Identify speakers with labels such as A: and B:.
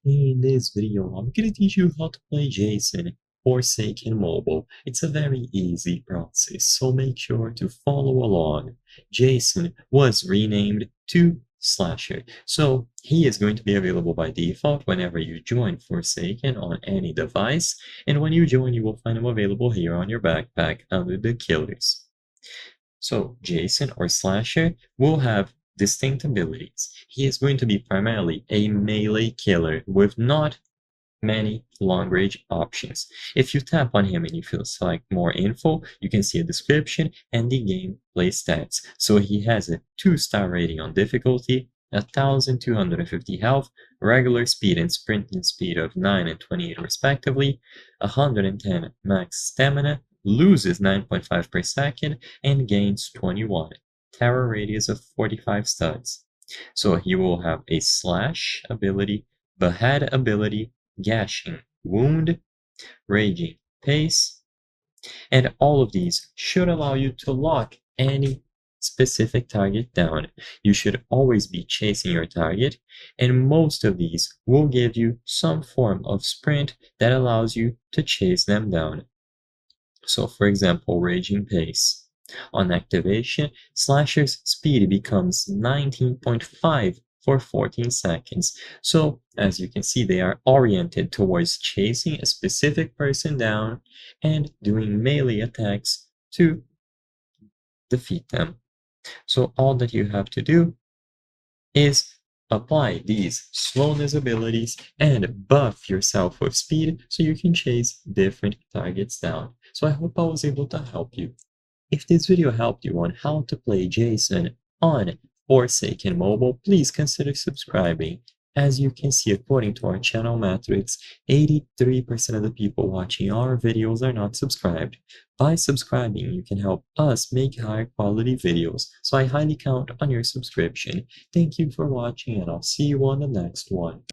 A: In this video, I'm going to teach you how to play Jason Forsaken Mobile. It's a very easy process, so make sure to follow along. Jason was renamed to Slasher, so he is going to be available by default whenever you join Forsaken on any device, and when you join, you will find him available here on your backpack under the killers. So Jason or Slasher will have distinct abilities. He is going to be primarily a melee killer with not many long-range options. If you tap on him and you feel select more info, you can see a description and the gameplay stats. So he has a 2-star rating on difficulty, 1,250 health, regular speed and sprinting speed of 9 and 28 respectively, 110 max stamina, loses 9.5 per second, and gains 21. Terror radius of 45 studs. So he will have a slash ability, behead ability, gashing, wound, raging, pace, and all of these should allow you to lock any specific target down. You should always be chasing your target, and most of these will give you some form of sprint that allows you to chase them down. So for example, Raging Pace. On activation, Slasher's speed becomes 19.5 for 14 seconds. So as you can see, they are oriented towards chasing a specific person down and doing melee attacks to defeat them. So all that you have to do is apply these slowness abilities and buff yourself with speed so you can chase different targets down. So I hope I was able to help you. If this video helped you on how to play Jason on Forsaken Mobile, please consider subscribing. As you can see, according to our channel metrics, 83% of the people watching our videos are not subscribed. By subscribing, you can help us make higher quality videos, so I highly count on your subscription. Thank you for watching, and I'll see you on the next one.